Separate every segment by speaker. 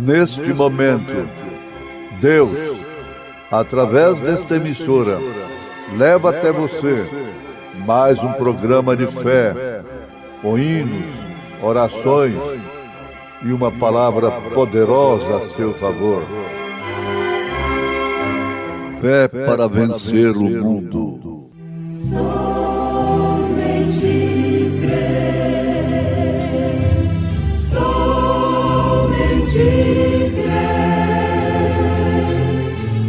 Speaker 1: Neste momento, Deus, através desta emissora, leva até você mais um programa de fé, com hinos, orações e uma palavra poderosa a seu favor. Fé para vencer o mundo.
Speaker 2: Somente crer, somente crer,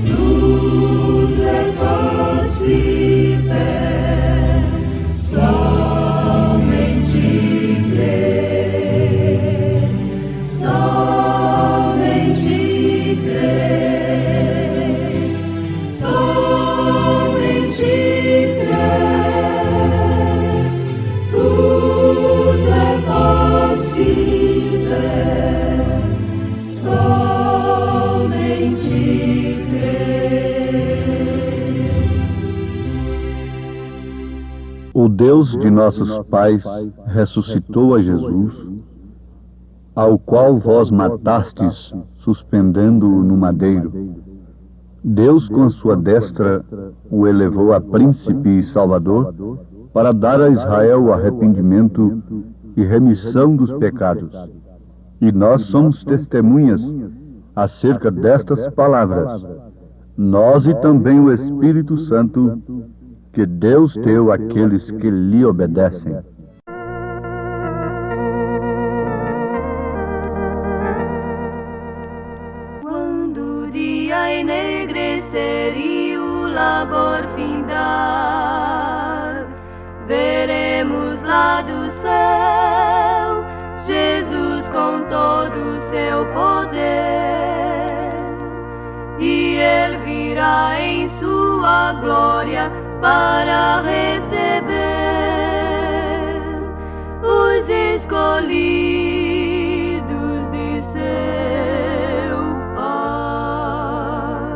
Speaker 2: tudo é possível, somente crer, somente crer, somente crer, tudo é possível, somente crer.
Speaker 3: O Deus de nossos pais ressuscitou a Jesus, ao qual vós matastes, suspendendo-o no madeiro. Deus, com a sua destra, o elevou a príncipe e salvador, para dar a Israel o arrependimento e remissão dos pecados. E nós somos testemunhas acerca destas palavras, nós e também o Espírito Santo, que Deus deu àqueles que lhe obedecem.
Speaker 2: Quando o dia enegrecer e o labor findar, veremos lá do céu Jesus com todo o seu poder, e Ele virá em sua glória para receber os escolhidos de seu Pai.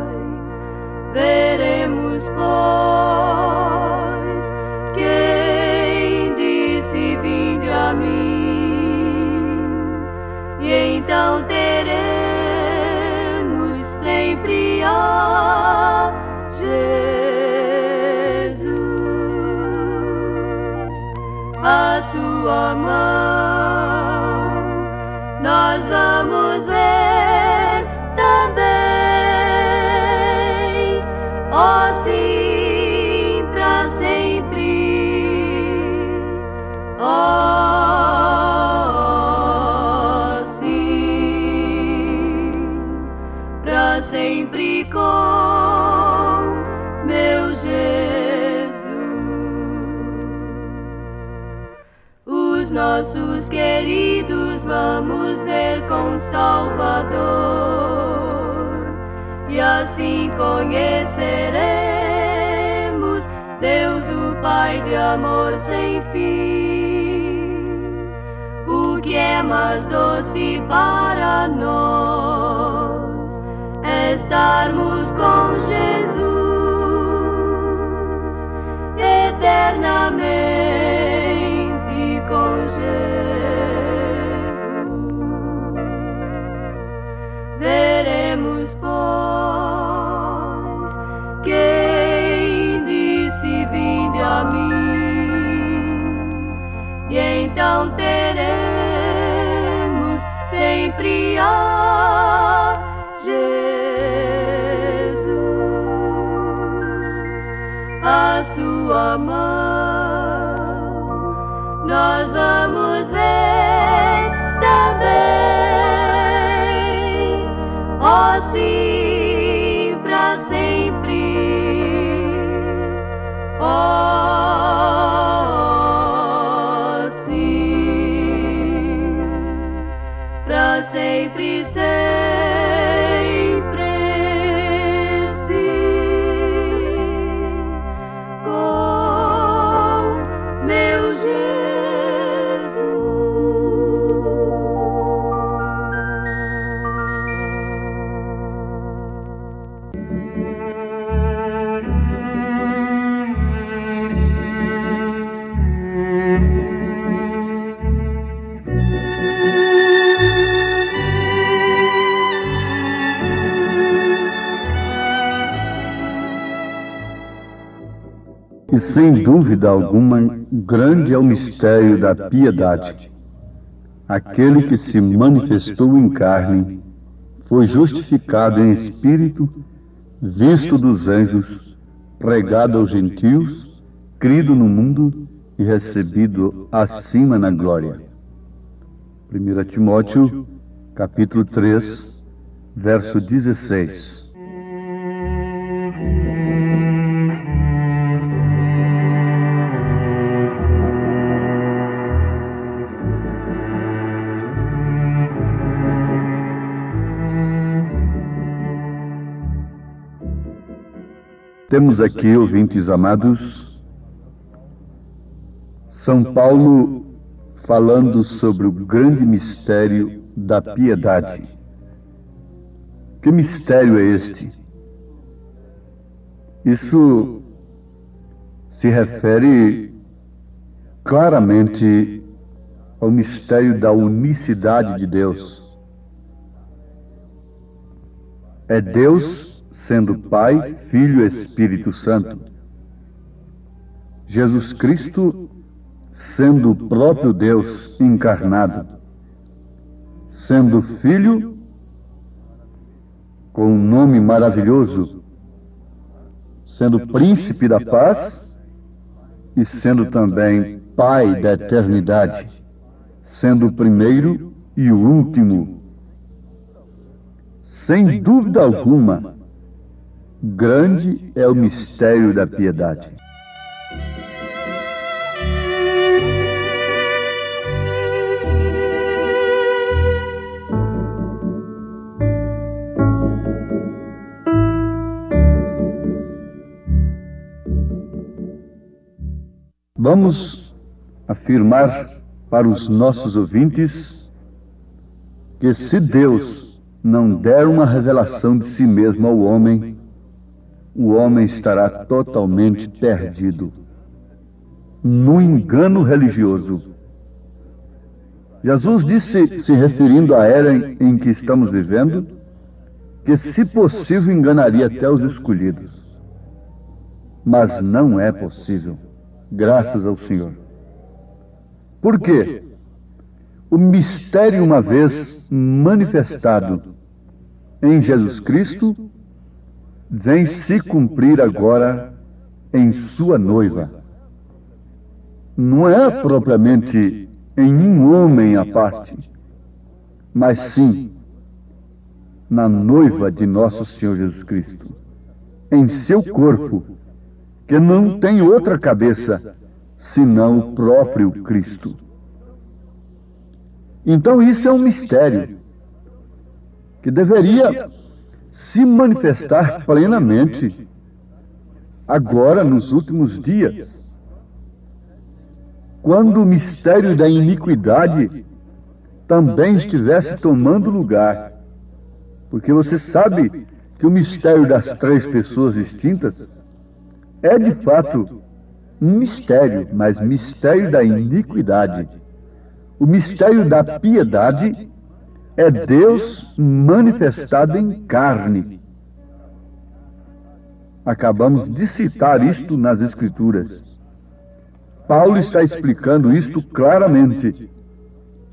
Speaker 2: Veremos, pois, quem disse: vinde a mim, e então teremos sempre a Jesus, a sua mão nós vamos ver também, ó sim, pra sempre, ó sim, pra sempre com meu Jesus. Os nossos queridos vamos ver com Salvador, e assim conheceremos Deus, o Pai de amor sem fim. O que é mais doce para nós é estarmos com Jesus eternamente com Jesus. Veremos, pois, quem disse: vinde a mim, e então teremos sempre a Jesus, a sua mão nós vamos ver também, ó sim, pra sempre, ó sim, pra sempre, sempre sim, com meu Jesus.
Speaker 3: E sem dúvida alguma, grande é o mistério da piedade. Aquele que se manifestou em carne, foi justificado em espírito, visto dos anjos, pregado aos gentios, crido no mundo e recebido acima na glória. 1 Timóteo, capítulo 3, verso 16. Temos aqui, ouvintes amados, São Paulo falando sobre o grande mistério da piedade. Que mistério é este? Isso se refere claramente ao mistério da unicidade de Deus. É Deus sendo Pai, Filho e Espírito Santo. Jesus Cristo sendo o próprio Deus encarnado, sendo Filho com um nome maravilhoso, sendo Príncipe da Paz e sendo também Pai da eternidade, sendo o primeiro e o último. Sem dúvida alguma, grande é o mistério da piedade. Vamos afirmar para os nossos ouvintes que se Deus não der uma revelação de si mesmo ao homem, o homem estará totalmente perdido no engano religioso. Jesus disse, se referindo à era em que estamos vivendo, que, se possível, enganaria até os escolhidos. Mas não é possível, graças ao Senhor. Por quê? O mistério, uma vez manifestado em Jesus Cristo, vem se cumprir agora em sua noiva. Não é propriamente em um homem à parte, mas sim na noiva de nosso Senhor Jesus Cristo, em seu corpo, que não tem outra cabeça senão o próprio Cristo. Então isso é um mistério que deveria se manifestar plenamente agora, nos últimos dias, quando o mistério da iniquidade também estivesse tomando lugar. Porque você sabe que o mistério das três pessoas distintas é de fato um mistério, mas mistério da iniquidade. O mistério da piedade é Deus manifestado em carne. Acabamos de citar isto nas Escrituras. Paulo está explicando isto claramente.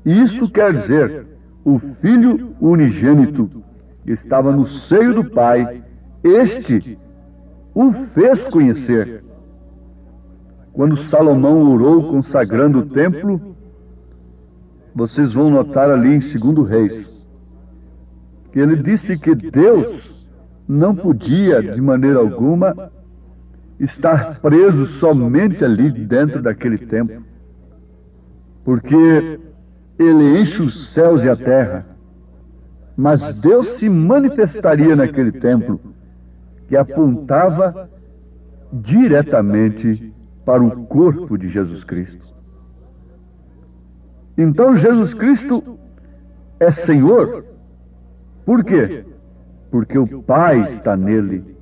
Speaker 3: Isto quer dizer, o Filho unigênito estava no seio do Pai, este o fez conhecer. Quando Salomão orou consagrando o templo, vocês vão notar ali em 2 Reis, que ele disse que Deus não podia, de maneira alguma, estar preso somente ali dentro daquele templo, porque ele enche os céus e a terra, mas Deus se manifestaria naquele templo, que apontava diretamente para o corpo de Jesus Cristo. Então Jesus Cristo é Senhor. Por quê? Porque o Pai está nele,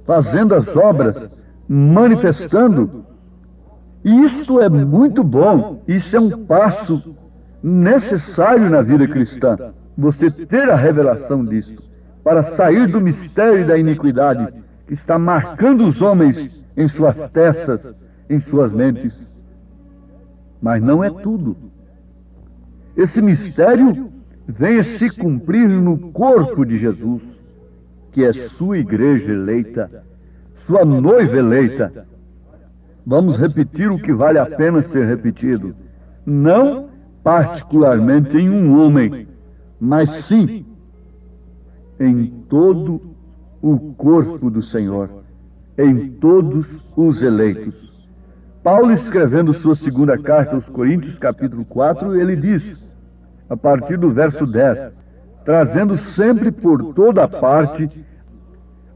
Speaker 3: fazendo as obras, manifestando. E isto é muito bom, isso é um passo necessário na vida cristã, você ter a revelação disto, para sair do mistério da iniquidade que está marcando os homens em suas testas, em suas mentes. Mas não é tudo. Esse mistério vem a se cumprir no corpo de Jesus, que é sua igreja eleita, sua noiva eleita. Vamos repetir o que vale a pena ser repetido. Não particularmente em um homem, mas sim em todo o corpo do Senhor, em todos os eleitos. Paulo, escrevendo sua segunda carta aos Coríntios, capítulo 4, ele diz, a partir do verso 10, trazendo sempre por toda parte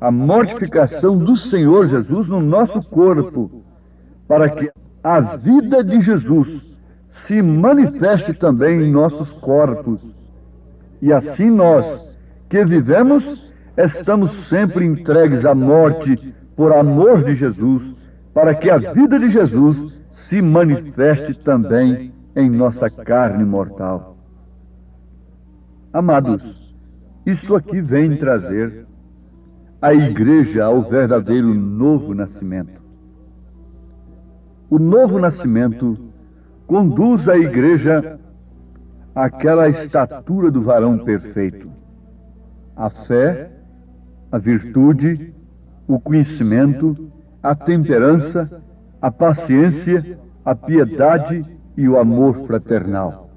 Speaker 3: a mortificação do Senhor Jesus no nosso corpo, para que a vida de Jesus se manifeste também em nossos corpos. E assim nós, que vivemos, estamos sempre entregues à morte por amor de Jesus, para que a vida de Jesus se manifeste também em nossa carne mortal. Amados, isto aqui vem trazer a igreja ao verdadeiro novo nascimento. O novo nascimento conduz a igreja àquela estatura do varão perfeito. A fé, a virtude, o conhecimento, a temperança, a paciência, a piedade e o amor fraternal.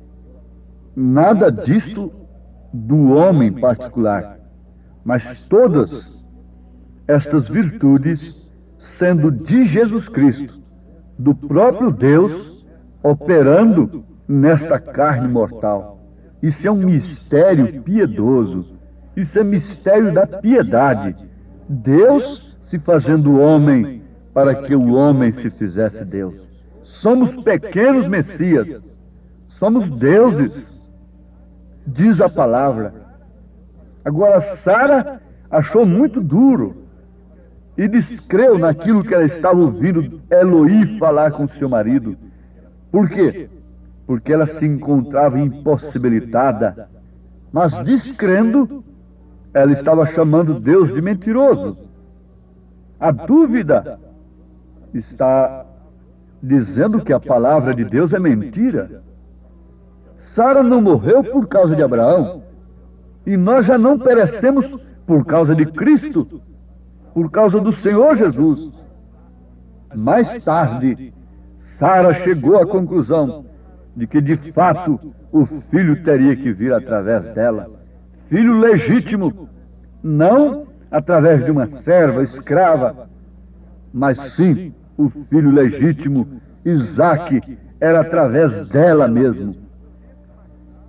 Speaker 3: Nada disto do homem particular, mas todas estas virtudes sendo de Jesus Cristo, do próprio Deus, operando nesta carne mortal. Isso é um mistério piedoso, isso é mistério da piedade. Deus se fazendo homem para que o homem se fizesse Deus. Somos pequenos Messias, somos deuses, diz a palavra. Agora, Sara achou muito duro e descreu naquilo que ela estava ouvindo Eloí falar com seu marido. Por quê? Porque ela se encontrava impossibilitada, mas descrendo, ela estava chamando Deus de mentiroso. A dúvida está dizendo que a palavra de Deus é mentira. Sara não morreu por causa de Abraão, e nós já não perecemos por causa de Cristo, por causa do Senhor Jesus. Mais tarde, Sara chegou à conclusão de que, de fato, o filho teria que vir através dela. Filho legítimo, não através de uma serva escrava, mas sim o filho legítimo, Isaque, era através dela mesmo.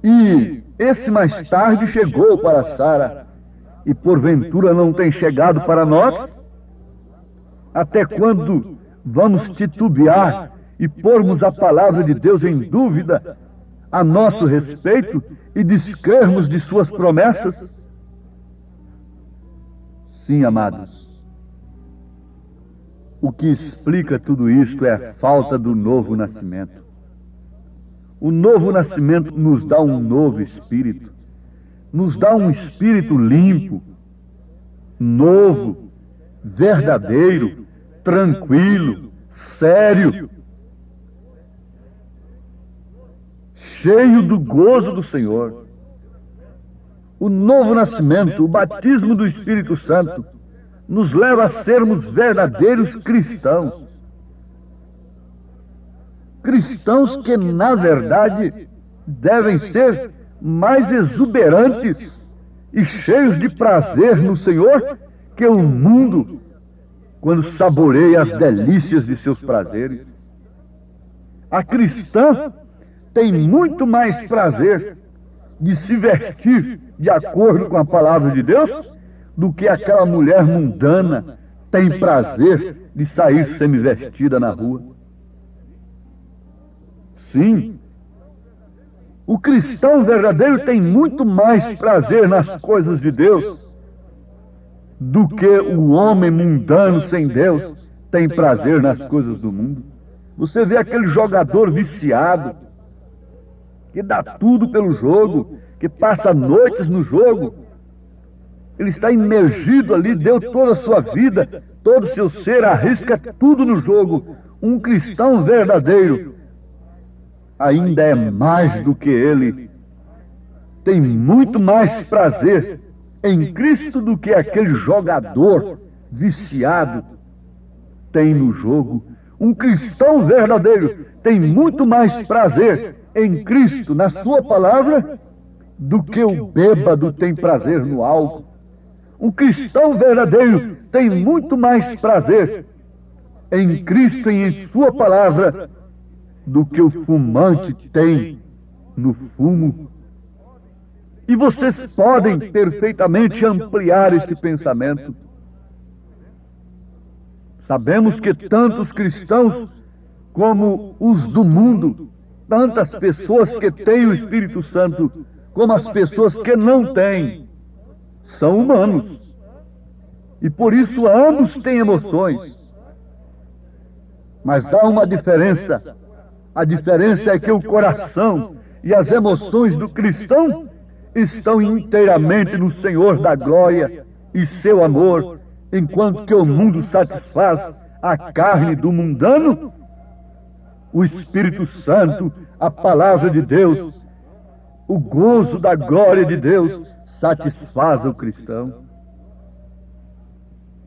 Speaker 3: E esse mais tarde chegou para Sara, e porventura não tem chegado para nós? Até quando vamos titubear e pormos a palavra de Deus em dúvida a nosso respeito e descrermos de suas promessas? Sim, amados. O que explica tudo isto é a falta do novo nascimento. O novo nascimento nos dá um novo espírito, nos dá um espírito limpo, novo, verdadeiro, tranquilo, sério, cheio do gozo do Senhor. O novo nascimento, o batismo do Espírito Santo, nos leva a sermos verdadeiros cristãos. Cristãos que, na verdade, devem ser mais exuberantes e cheios de prazer no Senhor que o mundo, quando saboreia as delícias de seus prazeres. A cristã tem muito mais prazer de se vestir de acordo com a palavra de Deus do que aquela mulher mundana tem prazer de sair semi-vestida na rua. Sim, o cristão verdadeiro tem muito mais prazer nas coisas de Deus do que o homem mundano sem Deus tem prazer nas coisas do mundo. Você vê aquele jogador viciado, que dá tudo pelo jogo, que passa noites no jogo, Ele está imergido ali, deu toda a sua vida, todo o seu ser, arrisca tudo no jogo. Um cristão verdadeiro ainda é mais do que ele. Tem muito mais prazer em Cristo do que aquele jogador viciado tem no jogo. Um cristão verdadeiro tem muito mais prazer em Cristo, na sua palavra, do que o bêbado tem prazer no álcool. Um cristão verdadeiro tem muito mais prazer em Cristo e em sua palavra do que o fumante tem no fumo. E vocês podem perfeitamente ampliar este pensamento. Sabemos que tantos cristãos como os do mundo, tantas pessoas que têm o Espírito Santo, como as pessoas que não têm, são humanos. E por isso ambos têm emoções. Mas há uma diferença. A diferença é que o coração e as emoções do cristão estão inteiramente no Senhor da glória e seu amor, enquanto que o mundo satisfaz a carne do mundano. O Espírito Santo, a palavra de Deus, o gozo da glória de Deus satisfaz o cristão.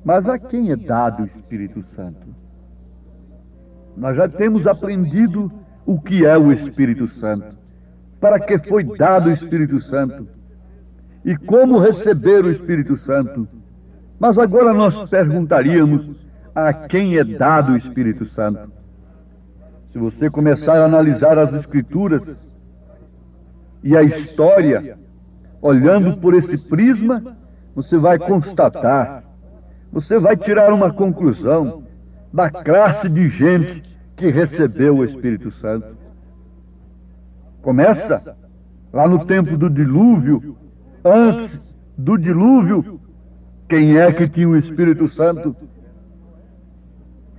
Speaker 3: Mas a quem é dado o Espírito Santo? Nós já temos aprendido o que é o Espírito Santo, para que foi dado o Espírito Santo e como receber o Espírito Santo. Mas agora nós perguntaríamos a quem é dado o Espírito Santo. Se você começar a analisar as Escrituras e a história, olhando por esse prisma, você vai constatar, você vai tirar uma conclusão da classe de gente que recebeu o Espírito Santo. Começa lá no tempo do dilúvio. Antes do dilúvio, quem é que tinha o Espírito Santo?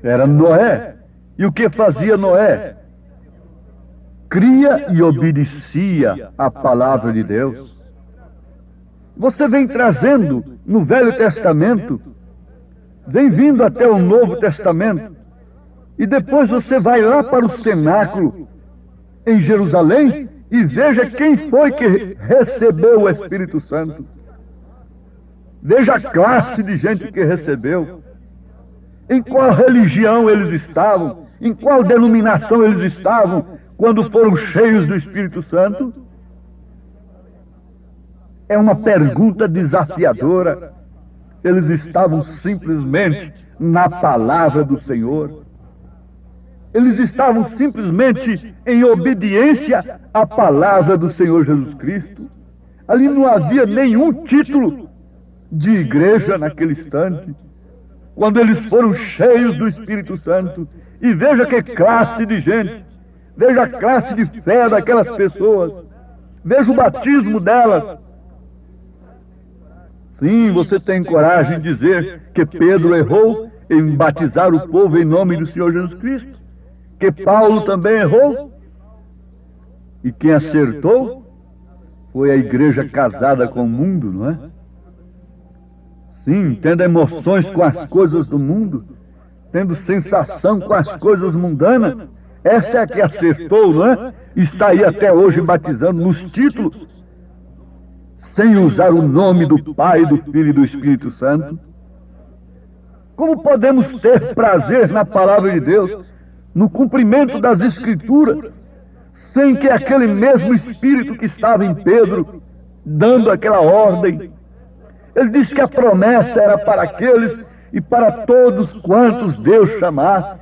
Speaker 3: Era Noé. E o que fazia Noé? Cria e obedecia a palavra de Deus. Você vem trazendo no Velho Testamento, vem vindo até o Novo Testamento, e depois você vai lá para o cenáculo em Jerusalém e veja quem foi que recebeu o Espírito Santo. Veja a classe de gente que recebeu. Em qual religião eles estavam, em qual denominação eles estavam quando foram cheios do Espírito Santo. É uma pergunta desafiadora. Eles estavam simplesmente na palavra do Senhor. Eles estavam simplesmente em obediência à palavra do Senhor Jesus Cristo. Ali não havia nenhum título de igreja naquele instante. Quando eles foram cheios do Espírito Santo, e veja que classe de gente, veja a classe de fé daquelas pessoas, veja o batismo delas. Sim, você tem coragem de dizer que Pedro errou em batizar o povo em nome do Senhor Jesus Cristo? Que Paulo também errou? E quem acertou foi a igreja casada com o mundo, não é? Sim, tendo emoções com as coisas do mundo, tendo sensação com as coisas mundanas. Esta é a que acertou, não é? Está aí até hoje batizando nos títulos, sem usar o nome do Pai, do Filho e do Espírito Santo. Como podemos ter prazer na palavra de Deus, no cumprimento das Escrituras, sem que aquele mesmo Espírito que estava em Pedro, dando aquela ordem, ele disse que a promessa era para aqueles e para todos quantos Deus chamasse.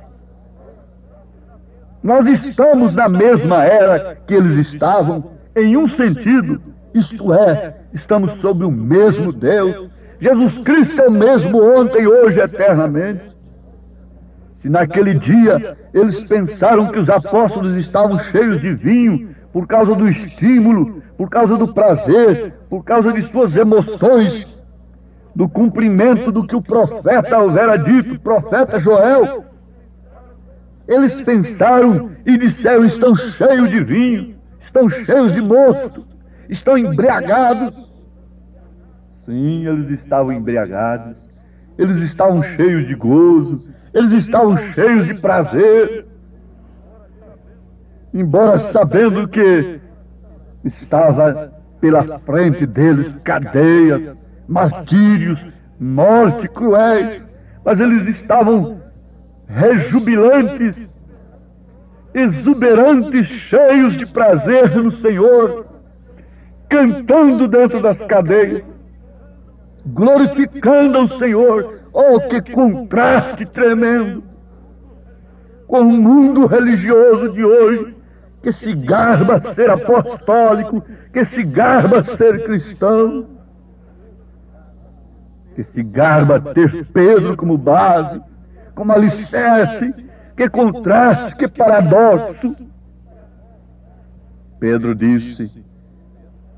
Speaker 3: Nós estamos na mesma era que eles estavam, em um sentido, isto é, estamos sob o mesmo Deus. Jesus Cristo é o mesmo ontem, hoje, eternamente. Se naquele dia eles pensaram que os apóstolos estavam cheios de vinho, por causa do estímulo, por causa do prazer, por causa de suas emoções, do cumprimento do que o profeta houvera dito, o profeta Joel, eles pensaram e disseram: estão cheios de vinho, estão cheios de mosto, estão embriagados. Sim, eles estavam embriagados, eles estavam cheios de gozo, eles estavam cheios de prazer, embora sabendo que estava pela frente deles cadeias, martírios, morte cruéis, mas eles estavam rejubilantes, exuberantes, cheios de prazer no Senhor, cantando dentro das cadeias, glorificando ao Senhor. Oh, que contraste tremendo com o mundo religioso de hoje, que se garba ser apostólico, que se garba ser cristão, que se garba ter Pedro como base, como alicerce. Que contraste, que paradoxo! Pedro disse: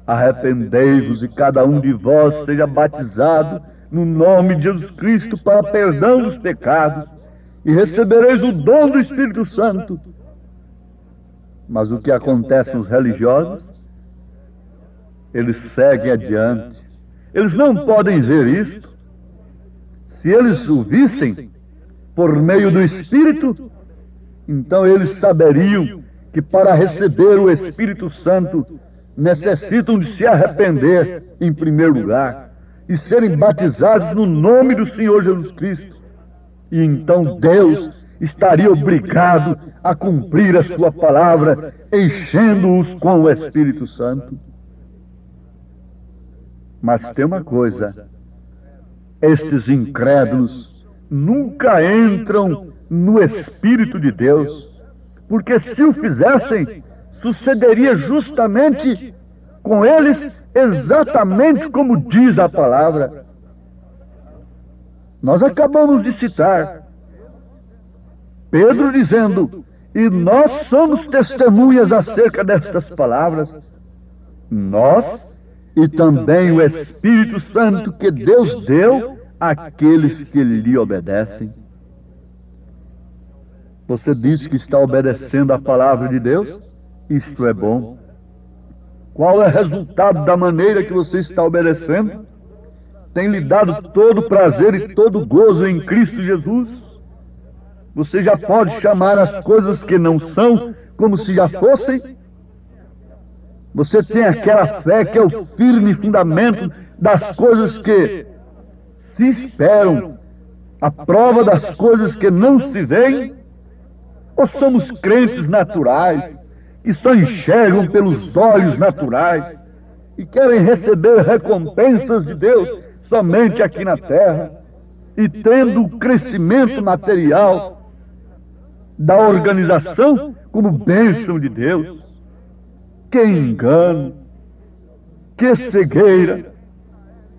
Speaker 3: arrependei-vos e cada um de vós seja batizado no nome de Jesus Cristo para perdão dos pecados, e recebereis o dom do Espírito Santo. Mas o que acontece aos religiosos? Eles seguem adiante. Eles não podem ver isto. Se eles o vissem por meio do Espírito, então eles saberiam que para receber o Espírito Santo necessitam de se arrepender em primeiro lugar e serem batizados no nome do Senhor Jesus Cristo. E então Deus estaria obrigado a cumprir a sua palavra, enchendo-os com o Espírito Santo. Mas tem uma coisa: estes incrédulos nunca entram no Espírito de Deus, porque se o fizessem, sucederia justamente com eles exatamente como diz a palavra. Nós acabamos de citar Pedro dizendo: e nós somos testemunhas acerca destas palavras, nós e também o Espírito Santo que Deus deu àqueles que lhe obedecem. Você diz que está obedecendo a palavra de Deus? Isto é bom. Qual é o resultado da maneira que você está obedecendo? Tem lhe dado todo prazer e todo gozo em Cristo Jesus? Você já pode chamar as coisas que não são como se já fossem? Você tem aquela fé que é o firme fundamento das coisas que se esperam, a prova das coisas que não se veem? Ou somos crentes naturais, que só enxergam pelos olhos naturais e querem receber recompensas de Deus somente aqui na terra, e tendo o crescimento material da organização como bênção de Deus? Que engano, que cegueira!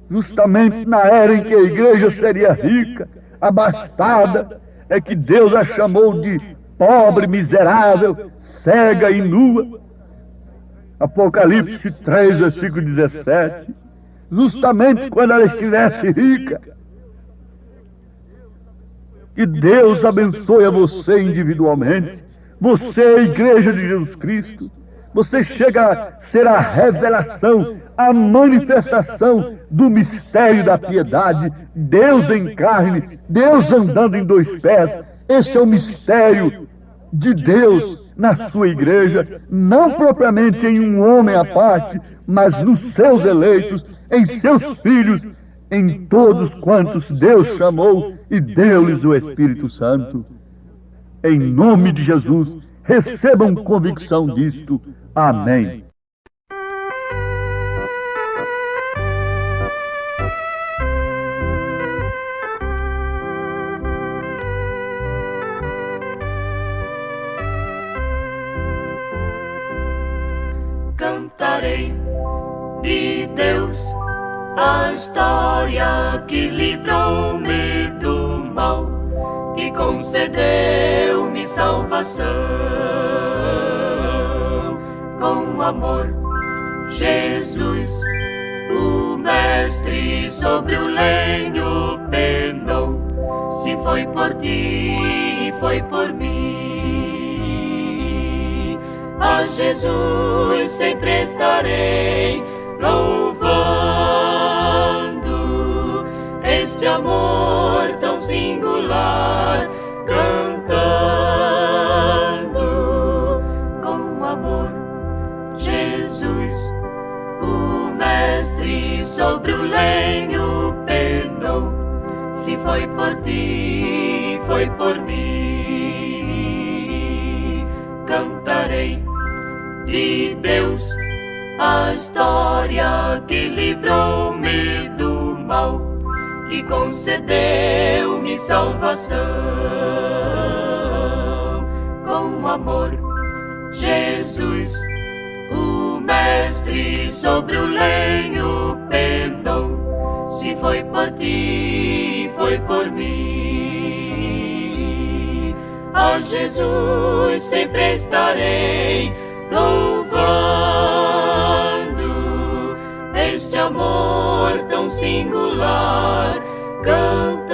Speaker 3: Justamente na era em que a igreja seria rica, abastada, é que Deus a chamou de pobre, miserável, cega e nua. Apocalipse 3, versículo 17. Justamente quando ela estivesse rica. Que Deus abençoe a você individualmente. Você é a igreja de Jesus Cristo. Você chega a ser a revelação, a manifestação do mistério da piedade. Deus em carne, Deus andando em dois pés. Esse é o mistério de Deus na sua igreja, não propriamente em um homem à parte, mas nos seus eleitos, em seus filhos, em todos quantos Deus chamou e deu-lhes o Espírito Santo. Em nome de Jesus, recebam convicção disto. Amém.
Speaker 2: Cantarei de Deus a história que livrou-me do mal e concedeu-me salvação. Com amor, Jesus, o Mestre, sobre o lenho penou. Se foi por ti, foi por mim. A Jesus sempre estarei louvando.
Speaker 4: este amor tão singular, cantando com amor. Jesus, o Mestre, sobre o lenho penou. Se foi por ti, foi por mim. Cantarei de Deus a história que livrou-me do mal e concedeu-me salvação. Com amor, Jesus, o Mestre, sobre o lenho penou. Se foi por ti, foi por mim. A Jesus sempre estarei louvando este amor tão singular, cantando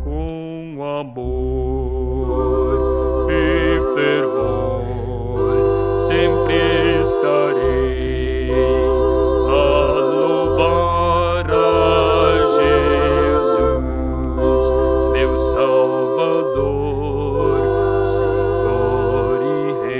Speaker 4: com amor e fervor. Sempre estarei a louvar a Jesus, meu Salvador, Senhor e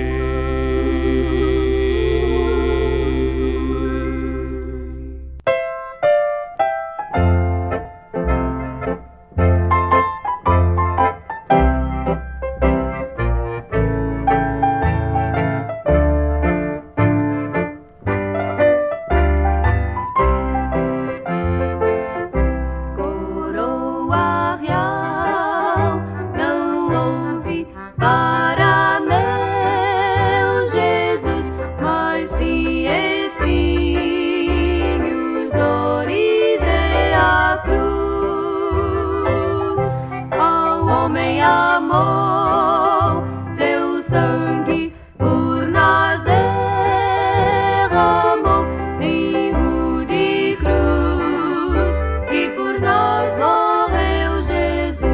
Speaker 2: Coroa real não houve para meu Jesus, mas sim espinhos, dores e a cruz. Ao homem amou, seu sangue por nós derramou em rude cruz, que por nós morreu Jesus.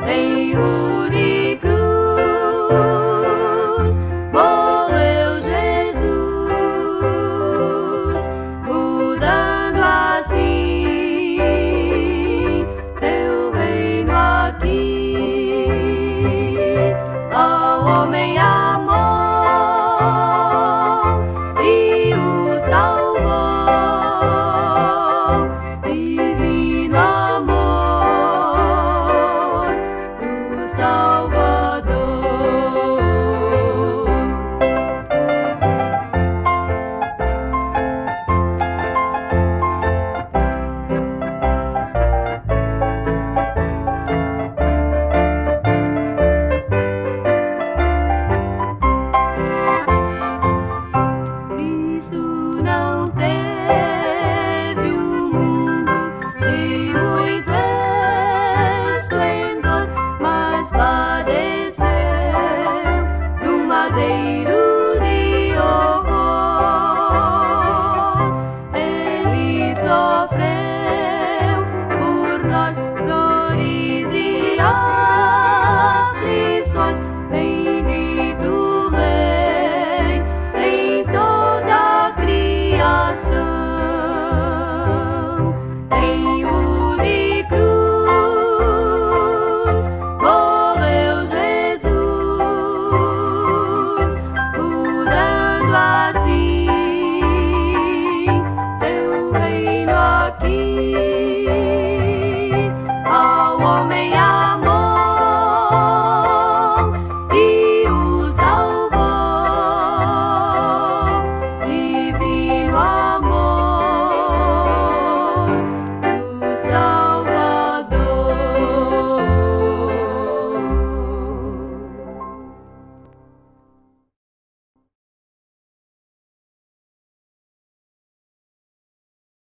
Speaker 2: Em rude cruz morreu Jesus, mudando assim seu reino aqui. Ao homem amou e o salvou, divino amor do Salvador. Cristo não teve um mundo de muito esplendor, mas padeceu num madeiro de horror. Ele sofreu por nós dores e aflições. Bendito Rei em toda a criação. Em rude cruz morreu Jesus, mudando assim seu reino aqui.